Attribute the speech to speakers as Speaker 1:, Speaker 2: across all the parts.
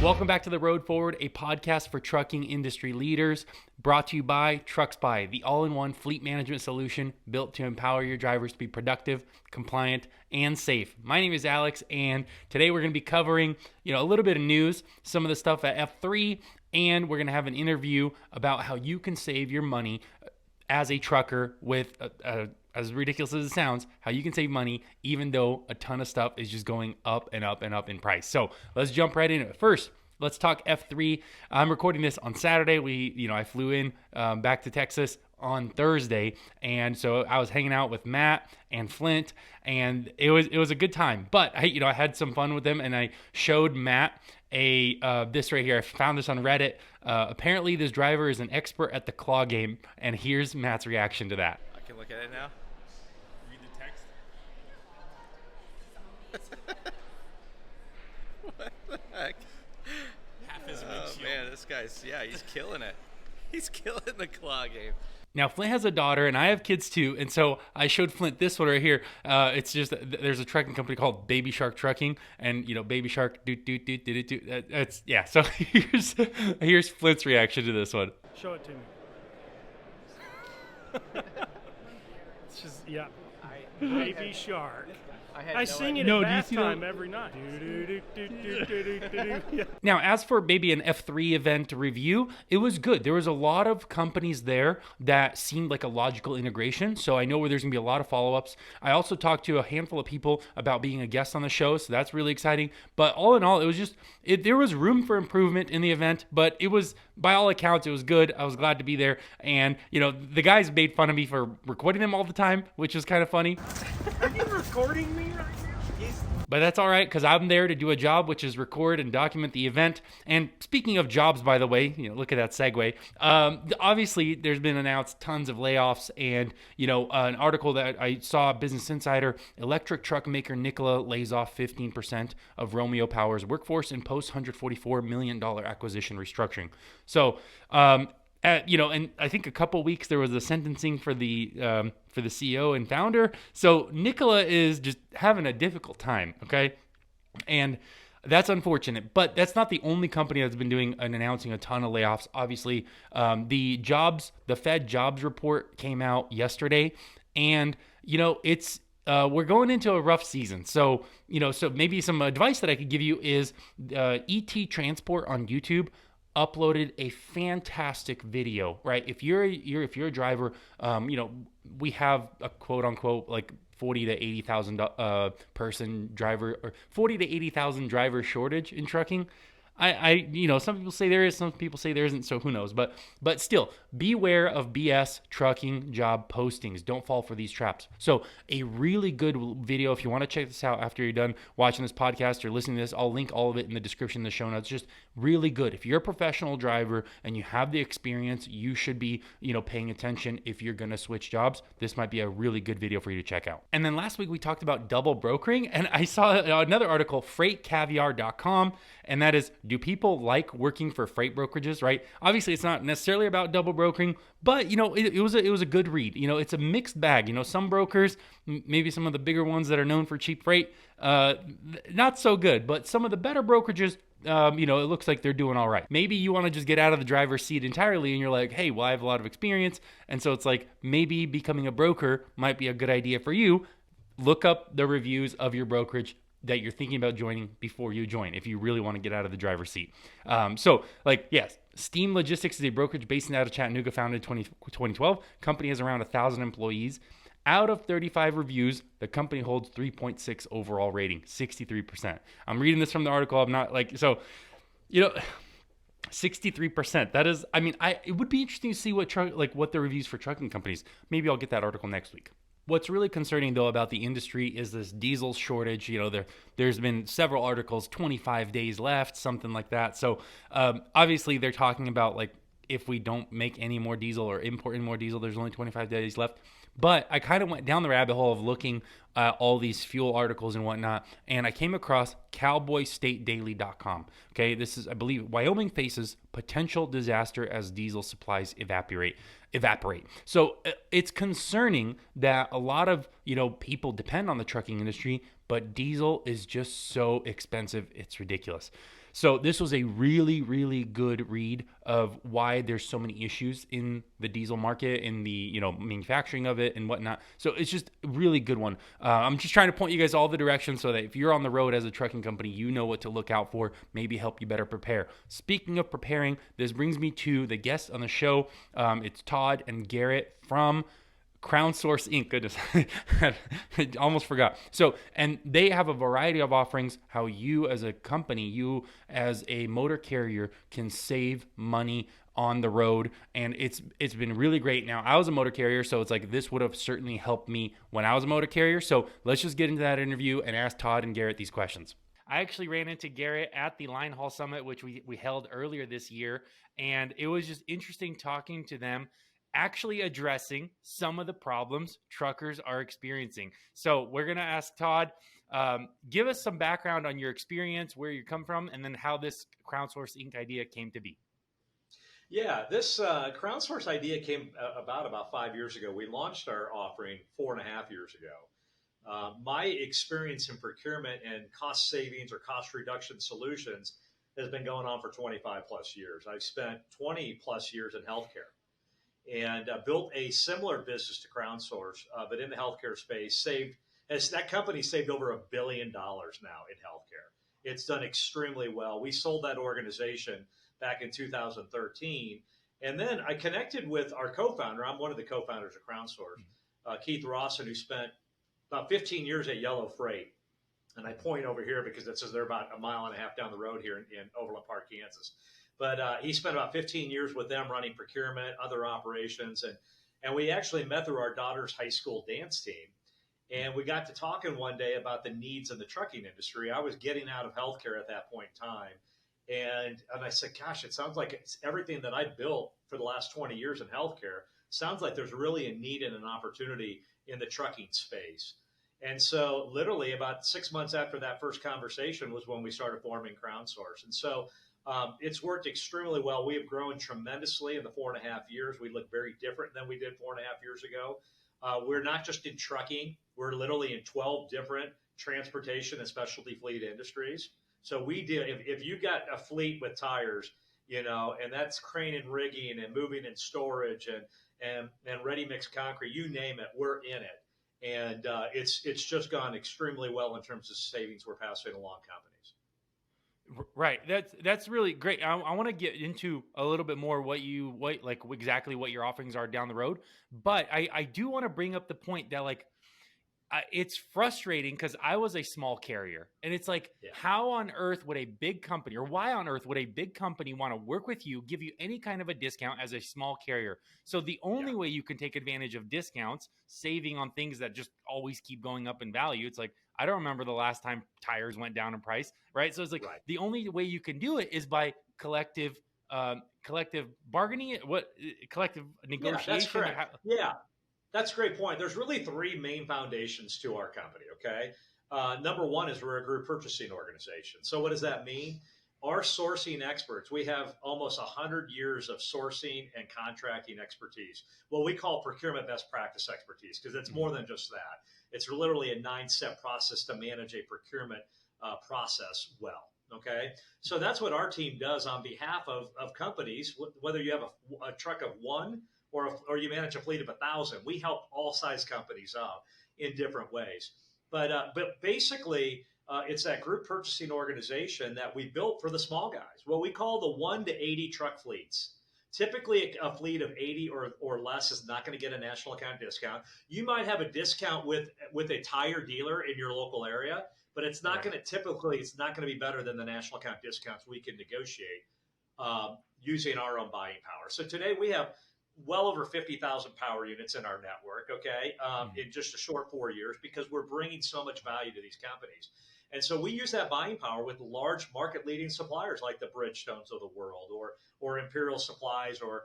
Speaker 1: Welcome back to The Road Forward, a podcast for trucking industry leaders, brought to you by TrucksBuy, the all-in-one fleet management solution built to empower your drivers to be productive, compliant, and safe. My name is Alex, and today we're going to be covering, a little bit of news, some of the stuff at F3, and we're going to have an interview about how you can save your money as a trucker with as ridiculous as it sounds, how you can save money even though a ton of stuff is just going up and up and up in price. So let's jump right into it. First, let's talk F3. I'm recording this on Saturday. I flew in back to Texas on Thursday, and so I was hanging out with Matt and Flint, and it was a good time. But I had some fun with them, and I showed Matt this right here. I found this on Reddit. Apparently, this driver is an expert at the claw game, and here's Matt's reaction to that.
Speaker 2: I can look at it now.
Speaker 1: Read the text.
Speaker 2: What the heck?
Speaker 1: Half his windshield.
Speaker 2: Oh man, this guy's he's killing it. He's killing the claw game.
Speaker 1: Now, Flint has a daughter, and I have kids too, and so I showed Flint this one right here. It's just, there's a trucking company called Baby Shark Trucking, and, Baby Shark, so here's Flint's reaction to this one.
Speaker 3: Show it to me. It's just, Baby Shark. I sing it at bath time every night.
Speaker 1: Now, as for maybe an F3 event review, it was good. There was a lot of companies there that seemed like a logical integration, so I know where there's going to be a lot of follow-ups. I also talked to a handful of people about being a guest on the show, so that's really exciting. But all in all, it was just, there was room for improvement in the event, but it was, by all accounts, it was good. I was glad to be there, and, the guys made fun of me for recording them all the time, which was kind of funny.
Speaker 3: Are you recording me right now?
Speaker 1: But that's all right, because I'm there to do a job, which is record and document the event. And speaking of jobs, by the way, look at that segue. Obviously, there's been announced tons of layoffs, and an article that I saw, Business Insider, electric truck maker Nikola lays off 15% of Romeo Power's workforce and posts $144 million acquisition restructuring. So, and I think a couple weeks there was a sentencing for the CEO and founder. So Nikola is just having a difficult time, okay? And that's unfortunate, but that's not the only company that's been doing and announcing a ton of layoffs. Obviously, the Fed jobs report came out yesterday, and it's we're going into a rough season. So so maybe some advice that I could give you is ET Transport on YouTube uploaded a fantastic video, right? If you're a driver, we have a quote unquote like 40 to 80,000 person driver, or 40 to 80,000 driver shortage in trucking. Some people say there is, some people say there isn't, so who knows? But still, beware of BS trucking job postings. Don't fall for these traps. So a really good video, if you want to check this out after you're done watching this podcast or listening to this, I'll link all of it in the description in the show notes. Just really good. If you're a professional driver and you have the experience, you should be, paying attention if you're going to switch jobs. This might be a really good video for you to check out. And then last week we talked about double brokering, and I saw another article, FreightCaviar.com, and that is, do people like working for freight brokerages, right? Obviously, it's not necessarily about double brokering, but, it was a good read. It's a mixed bag. Some brokers, maybe some of the bigger ones that are known for cheap freight, not so good. But some of the better brokerages, it looks like they're doing all right. Maybe you want to just get out of the driver's seat entirely, and you're like, hey, well, I have a lot of experience. And so it's like, maybe becoming a broker might be a good idea for you. Look up the reviews of your brokerage that you're thinking about joining before you join, if you really want to get out of the driver's seat. Yes, Steam Logistics is a brokerage based out of Chattanooga, founded in 2012. Company has around 1,000 employees. Out of 35 reviews, the company holds 3.6 overall rating, 63%. I'm reading this from the article. I'm not 63%. That is, it would be interesting to see what the reviews for trucking companies. Maybe I'll get that article next week. What's really concerning, though, about the industry is this diesel shortage. There's been several articles, 25 days left, something like that. So obviously they're talking about if we don't make any more diesel or import any more diesel, there's only 25 days left. But I kind of went down the rabbit hole of looking at all these fuel articles and whatnot, and I came across cowboystatedaily.com. Okay, this is, I believe, Wyoming faces potential disaster as diesel supplies evaporate. So it's concerning that a lot of, people depend on the trucking industry, but diesel is just so expensive, it's ridiculous. So this was a really, really good read of why there's so many issues in the diesel market, in the manufacturing of it and whatnot. So it's just a really good one. I'm just trying to point you guys all the directions so that if you're on the road as a trucking company, you know what to look out for, maybe help you better prepare. Speaking of preparing, this brings me to the guests on the show. It's Todd and Garrett from Crown Source Inc. Goodness, I almost forgot. So, and they have a variety of offerings how you as a company, you as a motor carrier can save money on the road. And it's been really great. Now, I was a motor carrier, so it's like this would have certainly helped me when I was a motor carrier. So let's just get into that interview and ask Todd and Garrett these questions. I actually ran into Garrett at the Line Haul Summit, which we held earlier this year. And it was just interesting talking to them, actually addressing some of the problems truckers are experiencing. So we're going to ask Todd, give us some background on your experience, where you come from, and then how this Crown Source Inc. idea came to be.
Speaker 4: Yeah, this Crown Source idea came about 5 years ago. We launched our offering 4.5 years ago. My experience in procurement and cost savings or cost reduction solutions has been going on for 25 plus years. I've spent 20 plus years in healthcare and built a similar business to Crown Source, but in the healthcare space. That company saved over $1 billion now in healthcare. It's done extremely well. We sold that organization back in 2013, and then I connected with our co-founder. I'm one of the co-founders of Crown Source, Keith Rawson, who spent about 15 years at Yellow Freight. And I point over here because it says they're about a mile and a half down the road here in Overland Park, Kansas. But he spent about 15 years with them running procurement, other operations. And we actually met through our daughter's high school dance team. And we got to talking one day about the needs in the trucking industry. I was getting out of healthcare at that point in time. And I said, gosh, it sounds like it's everything that I built for the last 20 years in healthcare. Sounds like there's really a need and an opportunity in the trucking space. And so literally about 6 months after that first conversation was when we started forming Crown Source. And so it's worked extremely well. We have grown tremendously in the 4.5 years. We look very different than we did 4.5 years ago. We're not just in trucking. We're literally in 12 different transportation and specialty fleet industries. So we do, if you got a fleet with tires, and that's crane and rigging and moving and storage and ready mix concrete, you name it, we're in it. And it's just gone extremely well in terms of savings we're passing along companies.
Speaker 1: Right. That's really great. I want to get into a little bit more exactly what your offerings are down the road. But I do want to bring up the point that it's frustrating because I was a small carrier, and it's like, how on earth would a big company, or why on earth would a big company want to work with you, give you any kind of a discount as a small carrier? So the only way you can take advantage of discounts, saving on things that just always keep going up in value. It's like, I don't remember the last time tires went down in price, right? So it's like the only way you can do it is by collective bargaining, collective negotiation.
Speaker 4: Yeah, that's correct. Yeah. That's a great point. There's really three main foundations to our company, okay? Number one is we're a group purchasing organization. So what does that mean? Our sourcing experts, we have almost 100 years of sourcing and contracting expertise, what we call procurement best practice expertise, because it's more than just that. It's literally a 9-step process to manage a procurement process well, okay? So that's what our team does on behalf of companies, whether you have a truck of one, or you manage a fleet of 1,000. We help all size companies out in different ways. But basically, it's that group purchasing organization that we built for the small guys, what we call the 1 to 80 truck fleets. Typically, a fleet of 80 or less is not going to get a national account discount. You might have a discount with a tire dealer in your local area, but it's not going to be better than the national account discounts we can negotiate using our own buying power. So today we have well over 50,000 power units in our network, okay, in just a short 4 years, because we're bringing so much value to these companies. And so we use that buying power with large market-leading suppliers like the Bridgestones of the world, or Imperial Supplies, or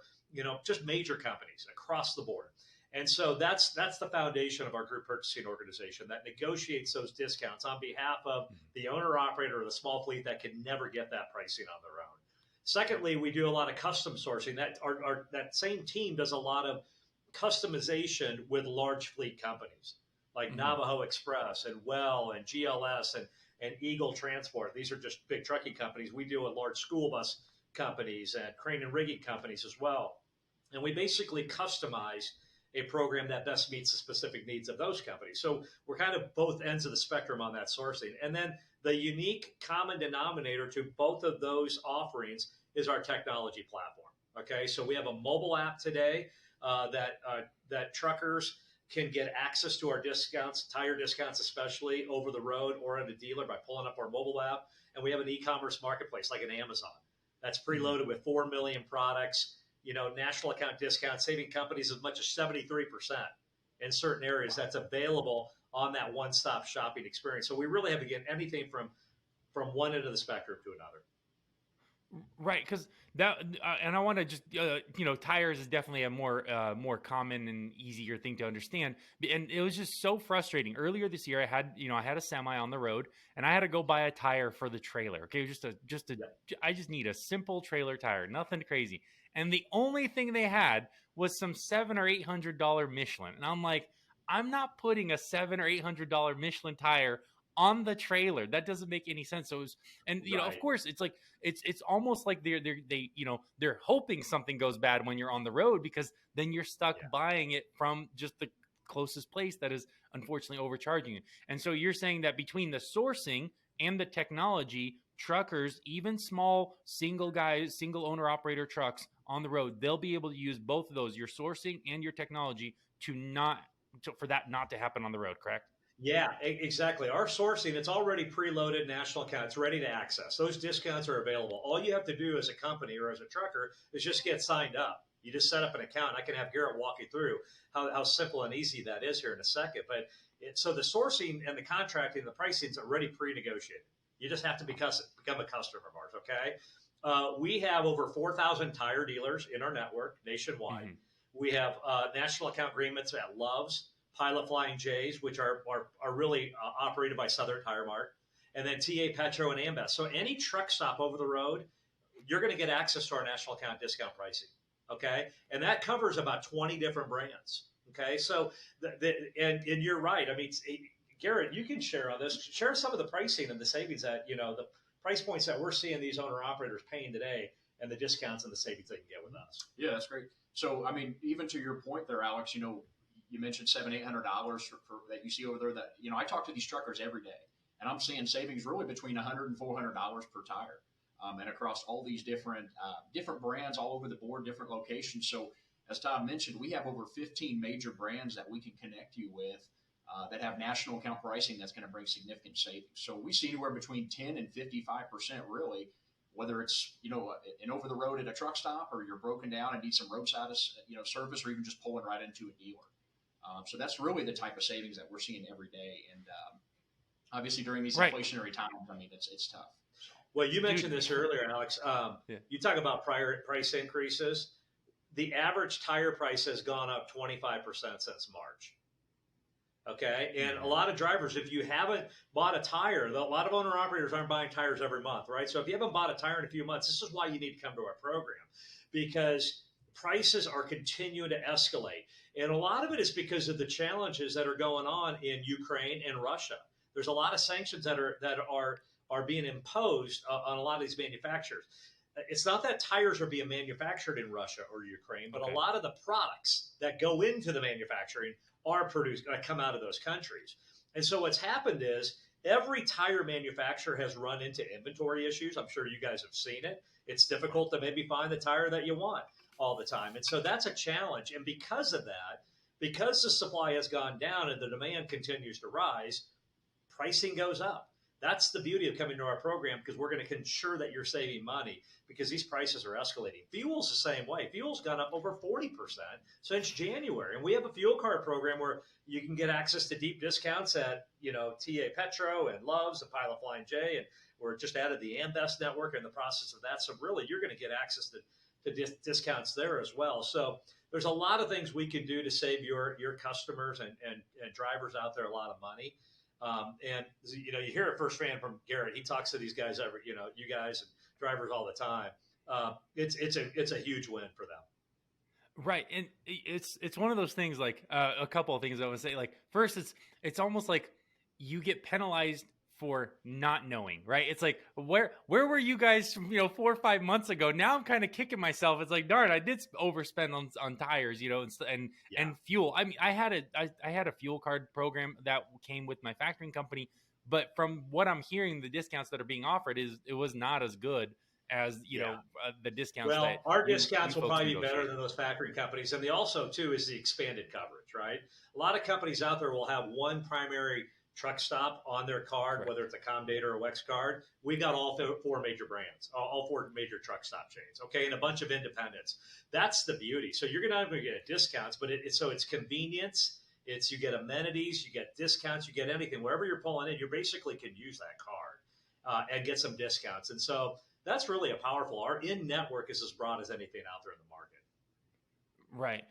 Speaker 4: just major companies across the board. And so that's the foundation of our group purchasing organization that negotiates those discounts on behalf of the owner-operator of the small fleet that can never get that pricing on their own. Secondly, we do a lot of custom sourcing. That same team does a lot of customization with large fleet companies like Navajo Express and Well and GLS and Eagle Transport. These are just big trucking companies. We deal with large school bus companies and crane and rigging companies as well. And we basically customize a program that best meets the specific needs of those companies. So we're kind of both ends of the spectrum on that sourcing. And then the unique common denominator to both of those offerings is our technology platform. Okay, so we have a mobile app today that truckers can get access to our discounts, tire discounts especially, over the road or at a dealer by pulling up our mobile app. And we have an e-commerce marketplace like an Amazon that's preloaded with 4 million products, national account discounts, saving companies as much as 73% in certain areas. That's available on that one-stop shopping experience. So we really have, again, anything from one end of the spectrum to another.
Speaker 1: Right, because that, and I want to just, tires is definitely a more common and easier thing to understand. And it was just so frustrating. Earlier this year, I had a semi on the road, and I had to go buy a tire for the trailer. Okay, I just need a simple trailer tire, nothing crazy. And the only thing they had was some $700 or $800 Michelin, and I'm like, I'm not putting a $700 or $800 Michelin tire on the trailer. That doesn't make any sense. So, of course, it's like it's almost like they're hoping something goes bad when you're on the road, because then you're stuck buying it from just the closest place that is unfortunately overcharging you. And so you're saying that between the sourcing and the technology, truckers, even small single owner operator trucks on the road, they'll be able to use both of those, your sourcing and your technology, for that not to happen on the road, correct?
Speaker 4: Yeah, exactly. Our sourcing, it's already preloaded national account. It's ready to access. Those discounts are available. All you have to do as a company or as a trucker is just get signed up. You just set up an account. I can have Garrett walk you through how simple and easy that is here in a second. But so the sourcing and the contracting, the pricing is already pre-negotiated. You just have to become a customer of ours, okay? We have over 4,000 tire dealers in our network nationwide. Mm-hmm. We have national account agreements at Love's, Pilot Flying J's, which are really operated by Southern Tire Mart, and then TA Petro and Ambest. So any truck stop over the road, you're going to get access to our national account discount pricing, okay? And that covers about 20 different brands, okay? So, and you're right. I mean, Garrett, you can share on this. Share some of the pricing and the savings that, the price points that we're seeing these owner-operators paying today and the discounts and the savings they can get with us.
Speaker 5: Yeah, that's great. So, I mean, even to your point there, Alex, you mentioned $700-800 for that you see over there. That I talk to these truckers every day, and I'm seeing savings really between $100 and $400 per tire, and across all these different brands all over the board, different locations. So, as Todd mentioned, we have over 15 major brands that we can connect you with that have national account pricing that's going to bring significant savings. So, we see anywhere between 10 and 55% really, whether it's an over the road at a truck stop, or you're broken down and need some roadside service, or even just pulling right into a dealer. So that's really the type of savings that we're seeing every day. And obviously during these inflationary times, I mean, it's tough. So.
Speaker 4: Well, you mentioned this earlier, Alex. You talk about prior price increases. The average tire price has gone up 25% since March. Okay. And a lot of drivers, if you haven't bought a tire, a lot of owner operators aren't buying tires every month, right? So if you haven't bought a tire in a few months, this is why you need to come to our program, because prices are continuing to escalate. And a lot of it is because of the challenges that are going on in Ukraine and Russia. There's a lot of sanctions that are being imposed on a lot of these manufacturers. It's not that tires are being manufactured in Russia or Ukraine, but a lot of the products that go into the manufacturing are produced, come out of those countries. And so what's happened is every tire manufacturer has run into inventory issues. I'm sure you guys have seen it. It's difficult to maybe find the tire that you want all the time. And so that's a challenge. And because of that, because the supply has gone down and the demand continues to rise, pricing goes up. That's the beauty of coming to our program, because we're going to ensure that you're saving money, because these prices are escalating. Fuel's the same way. Fuel's gone up over 40% since January. And we have a fuel card program where you can get access to deep discounts at, TA Petro and Love's and Pilot Flying J. And we're just added the Ambest network in the process of that. So really, you're going to get access to discounts there as well. So there's a lot of things we can do to save your customers and drivers out there a lot of money. And you hear it firsthand from Garrett. He talks to these guys you guys and drivers all the time. It's a huge win for them.
Speaker 1: Right. And it's one of those things, like a couple of things I would say. Like, first, it's almost like you get penalized for not knowing, right? It's like, where were you guys, 4 or 5 months ago? Now I'm kind of kicking myself. It's like, darn, I did overspend on tires, and fuel. I mean, I had a fuel card program that came with my factoring company, but from what I'm hearing, the discounts that are being offered it was not as good as the discounts.
Speaker 4: Well, our discounts
Speaker 1: you
Speaker 4: will probably be
Speaker 1: negotiate.
Speaker 4: better than those factory companies, and they also too is the expanded coverage, right? A lot of companies out there will have one primary truck stop on their card,
Speaker 1: Correct.
Speaker 4: whether it's a Comdata or Wex card. We got all four major brands, all four major truck stop chains, okay, and a bunch of independents. That's the beauty. So you're not going to get discounts, but it's convenience. You get amenities, you get discounts, you get anything. Wherever you're pulling in, you basically can use that card and get some discounts. And so that's really a powerful. Our in-network is as broad as anything out there in the market.
Speaker 1: Right.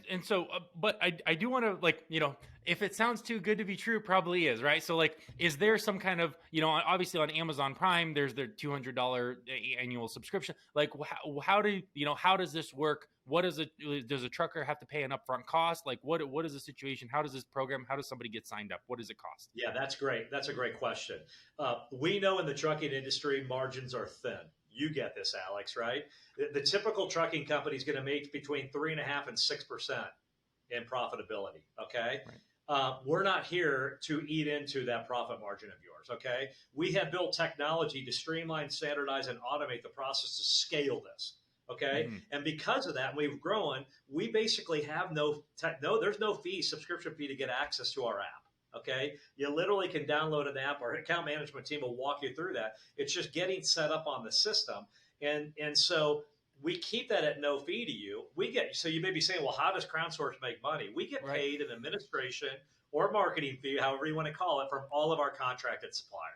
Speaker 1: And so, but I do want to if it sounds too good to be true, probably is, right? So is there some kind of, obviously on Amazon Prime, there's their $200 annual subscription. How does this work? Does a trucker have to pay an upfront cost? What is the situation? How does this program, how does somebody get signed up? What does it cost?
Speaker 4: Yeah, that's great. That's a great question. We know in the trucking industry, margins are thin. You get this, Alex, right? The typical trucking company is going to make between 3.5% and 6% in profitability. Okay. Right. We're not here to eat into that profit margin of yours. Okay. We have built technology to streamline, standardize, and automate the process to scale this. Okay. Mm-hmm. And because of that, we've grown. We basically have there's no subscription fee to get access to our app. Okay. You literally can download an app. Our account management team will walk you through that. It's just getting set up on the system. And so we keep that at no fee to you. So you may be saying, well, how does CrownSource make money? We get paid an administration or marketing fee, however you want to call it, from all of our contracted suppliers.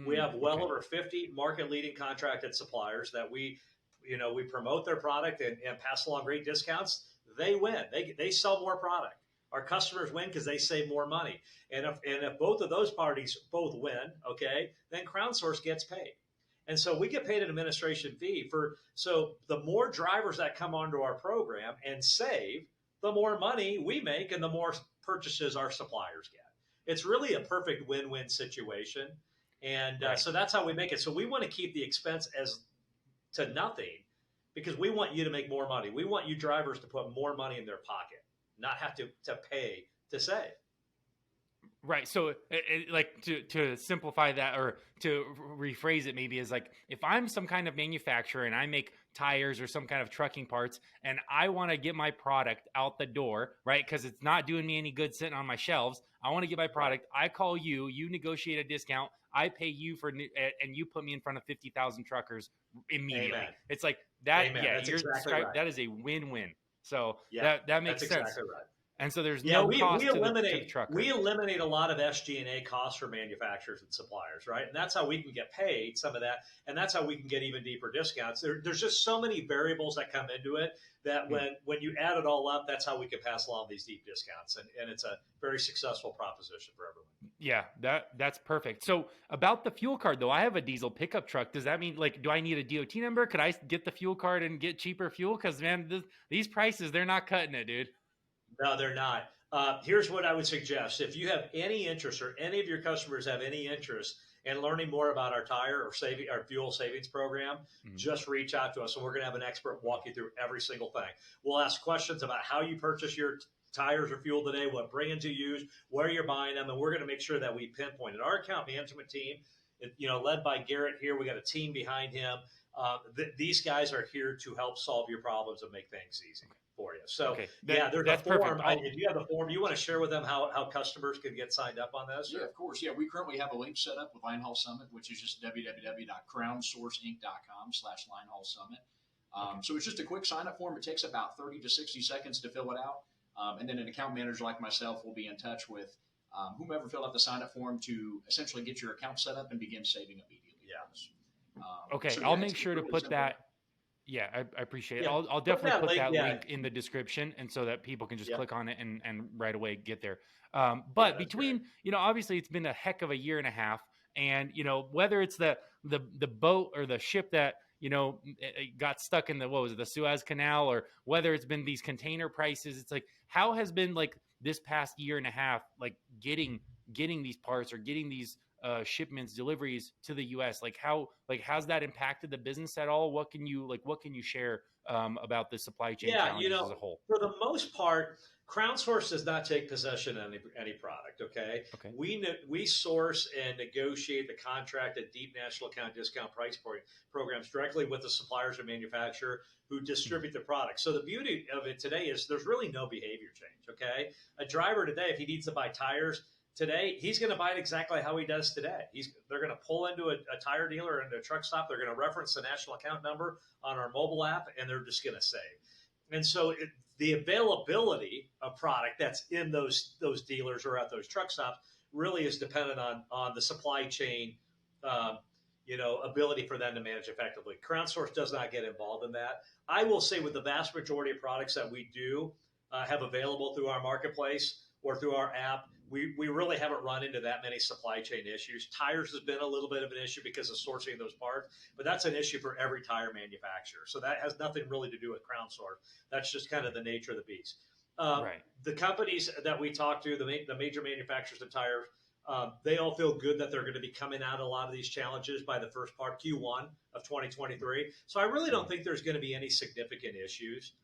Speaker 4: We have over 50 market leading contracted suppliers that we promote their product and pass along great discounts. They win. They sell more product. Our customers win because they save more money. And if both of those parties both win, okay, then CrownSource gets paid. And so we get paid an administration fee so the more drivers that come onto our program and save, the more money we make and the more purchases our suppliers get. It's really a perfect win-win situation. And so that's how we make it. So we want to keep the expense as to nothing because we want you to make more money. We want you drivers to put more money in their pocket, not have to pay to save.
Speaker 1: Right. So to simplify that or to rephrase it maybe is if I'm some kind of manufacturer and I make tires or some kind of trucking parts and I want to get my product out the door, right? Because it's not doing me any good sitting on my shelves. I want to get my product. I call you, you negotiate a discount. I pay you and you put me in front of 50,000 truckers immediately. Amen. It's like that.
Speaker 4: Amen.
Speaker 1: Yeah.
Speaker 4: That's exactly right.
Speaker 1: That is a win-win. So that makes sense.
Speaker 4: Exactly right.
Speaker 1: And so there's no cost to the trucker.
Speaker 4: We eliminate a lot of SG&A costs for manufacturers and suppliers, right? And that's how we can get paid some of that. And that's how we can get even deeper discounts. There's just so many variables that come into it that when you add it all up, that's how we can pass along these deep discounts. And it's a very successful proposition for everyone.
Speaker 1: Yeah, that's perfect. So about the fuel card, though, I have a diesel pickup truck. Does that mean, do I need a DOT number? Could I get the fuel card and get cheaper fuel? Because, man, these prices, they're not cutting it, dude.
Speaker 4: No, they're not. Here's what I would suggest. If you have any interest or any of your customers have any interest in learning more about our tire or our fuel savings program, just reach out to us and we're going to have an expert walk you through every single thing. We'll ask questions about how you purchase your tires or fuel today, what brands you use, where you're buying them, and we're going to make sure that we pinpoint it. Our account management team, led by Garrett here, we got a team behind him. These guys are here to help solve your problems and make things easy for you. So there's a form. If you have a form, you want to share with them how customers can get signed up on this?
Speaker 5: Yeah, of course. Yeah, we currently have a link set up with Linehaul Summit, which is just www.crownsourceinc.com/linehaulsummit. So it's just a quick sign up form. It takes about 30 to 60 seconds to fill it out. And then an account manager like myself will be in touch with whomever filled out the sign up form to essentially get your account set up and begin saving immediately.
Speaker 4: Yeah.
Speaker 1: I'll make sure to put that. Yeah, I appreciate it. I'll definitely put that link in the description, and so that people can just click on it and right away get there. But between, obviously it's been a heck of a year and a half, and whether it's the boat or the ship that it got stuck in the Suez Canal, or whether it's been these container prices, it's how has been this past year and a half getting these parts or getting these shipments, deliveries to the U.S. How's that impacted the business at all? What can you share about the supply chain challenges as a whole?
Speaker 4: For the most part, Crown Source does not take possession of any product. Okay. We source and negotiate the contract and deep national account discount price programs directly with the suppliers and manufacturer who distribute the product. So the beauty of it today is there's really no behavior change. Okay. A driver today, if he needs to buy tires today, he's going to buy it exactly how he does today. They're going to pull into a tire dealer and a truck stop. They're going to reference the national account number on our mobile app, and they're just going to save. And so the availability of product that's in those dealers or at those truck stops really is dependent on the supply chain, ability for them to manage effectively. Crown Source does not get involved in that. I will say with the vast majority of products that we do have available through our marketplace or through our app, we really haven't run into that many supply chain issues. Tires has been a little bit of an issue because of sourcing those parts, but that's an issue for every tire manufacturer. So that has nothing really to do with Crown Source. That's just kind of the nature of the beast. The companies that we talk to, the major manufacturers of tires, they all feel good that they're going to be coming out of a lot of these challenges by the first part, Q1 of 2023. So I really don't think there's going to be any significant issues,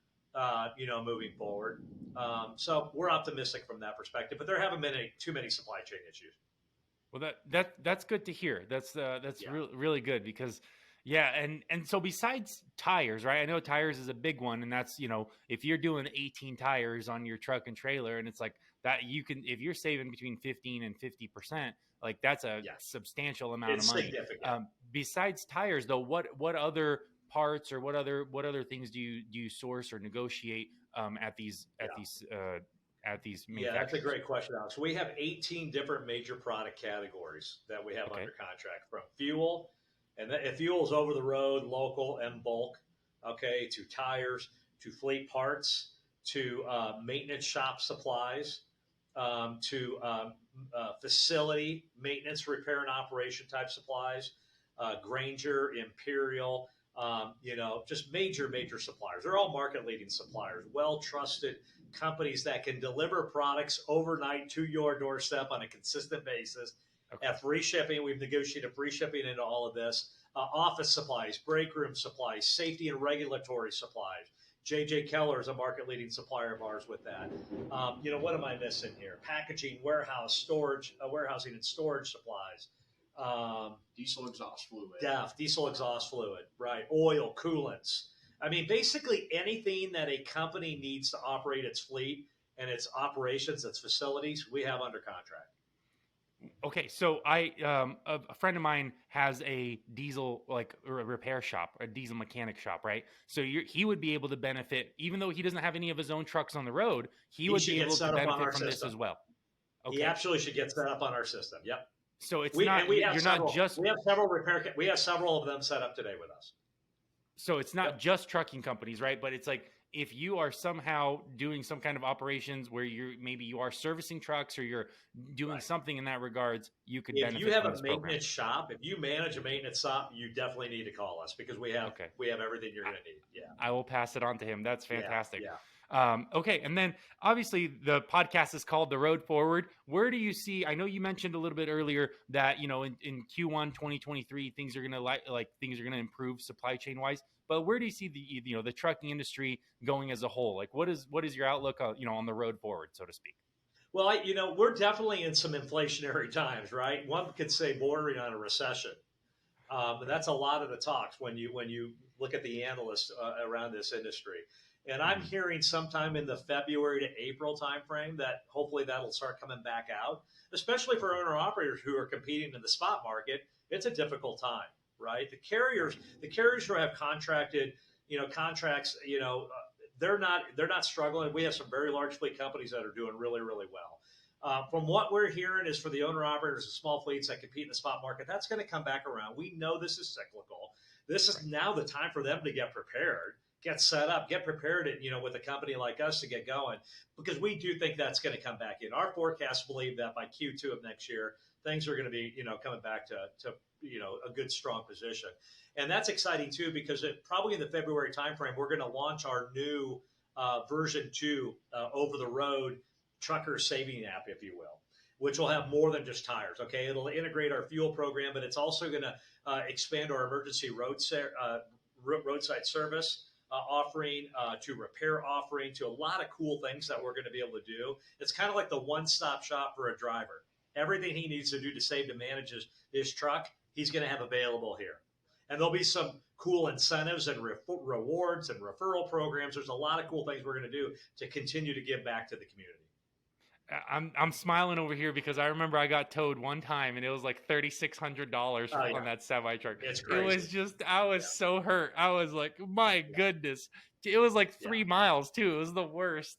Speaker 4: moving forward. So we're optimistic from that perspective, but there haven't been too many supply chain issues.
Speaker 1: Well, that's good to hear. That's really good because, and so besides tires, right? I know tires is a big one, and that's if you're doing 18 tires on your truck and trailer, and it's like that, if you're saving between 15 and 50%, like that's a substantial amount of money. Besides tires, though, what other parts or what other things do you source or negotiate at these manufacturers?
Speaker 4: Yeah, that's a great question, Alex. We have 18 different major product categories that we have under contract, from fuel, and fuel is over the road, local, and bulk, to tires, to fleet parts, to maintenance shop supplies, to facility maintenance, repair, and operation type supplies, Granger, Imperial, just major suppliers. They're all market leading suppliers, well-trusted companies that can deliver products overnight to your doorstep on a consistent basis at free shipping. We've negotiated free shipping into all of this. Office supplies, break room supplies, safety and regulatory supplies. J.J. Keller is a market leading supplier of ours with that. What am I missing here? Packaging, warehousing and storage supplies.
Speaker 5: Diesel exhaust fluid.
Speaker 4: Diesel exhaust fluid, right? Oil, coolants. I mean, basically anything that a company needs to operate its fleet and its operations, its facilities, we have under contract.
Speaker 1: Okay, so a friend of mine has a diesel repair shop, a diesel mechanic shop, right? So he would be able to benefit, even though he doesn't have any of his own trucks on the road. He would be able to benefit from this as well. Okay.
Speaker 4: He absolutely should get set up on our system. Yep.
Speaker 1: So it's we have
Speaker 4: several of them set up today with us.
Speaker 1: So it's not just trucking companies, right? But it's like if you are somehow doing some kind of operations where you are servicing trucks or you're doing something in that regards, you could benefit.
Speaker 4: If you have
Speaker 1: from
Speaker 4: a maintenance shop, if you manage a maintenance shop, you definitely need to call us because we have everything you're going to need. Yeah,
Speaker 1: I will pass it on to him. That's fantastic.
Speaker 4: Yeah.
Speaker 1: Okay. And then obviously the podcast is called The Road Forward. Where do you see, I know you mentioned a little bit earlier that, in Q1 2023, things are going to improve supply chain wise, but where do you see the trucking industry going as a whole? Like what is your outlook, on the road forward, so to speak?
Speaker 4: Well, we're definitely in some inflationary times, right? One could say bordering on a recession. But that's a lot of the talks when you look at the analysts around this industry. And I'm hearing sometime in the February to April timeframe that hopefully that'll start coming back out, especially for owner operators who are competing in the spot market. It's a difficult time, right? The carriers who have contracted, contracts, they're not struggling. We have some very large fleet companies that are doing really, really well. From what we're hearing is for the owner operators of small fleets that compete in the spot market, that's going to come back around. We know this is cyclical. This is now the time for them to get prepared. Get set up, get prepared, with a company like us to get going, because we do think that's going to come back in. Our forecasts believe that by Q2 of next year, things are going to be, coming back to a good, strong position. And that's exciting too, because probably in the February timeframe, we're going to launch our new version 2 over the road trucker saving app, if you will. which will have more than just tires. Okay, it'll integrate our fuel program, but it's also going to expand our emergency roadside service offering, to repair offering, to a lot of cool things that we're going to be able to do. It's kind of like the one-stop shop for a driver. Everything he needs to do to save to manage his truck, he's going to have available here. And there'll be some cool incentives and rewards and referral programs. There's a lot of cool things we're going to do to continue to give back to the community.
Speaker 1: I'm smiling over here because I remember I got towed one time and it was like $3,600 on that semi truck.
Speaker 4: It's crazy.
Speaker 1: It was just, I was so hurt. I was like, my goodness. It was like 3 miles too. It was the worst.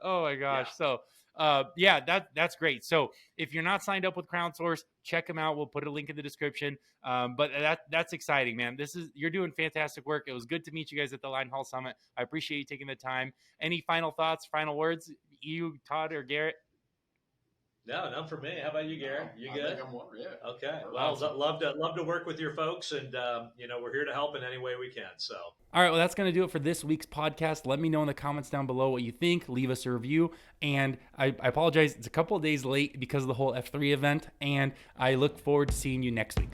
Speaker 1: Oh my gosh. So that's great. So if you're not signed up with CrownSource, check them out. We'll put a link in the description. But that's exciting, man. You're doing fantastic work. It was good to meet you guys at the Line Haul Summit. I appreciate you taking the time. Any final thoughts, final words, you, Todd, or Garrett?
Speaker 4: No, none for me. How about you, Garrett? You good?
Speaker 5: I think I'm yeah.
Speaker 4: Okay. Well, love to work with your folks, and we're here to help in any way we can. So.
Speaker 1: All right, well, that's going to do it for this week's podcast. Let me know in the comments down below what you think. Leave us a review. And I apologize, it's a couple of days late because of the whole F3 event, and I look forward to seeing you next week.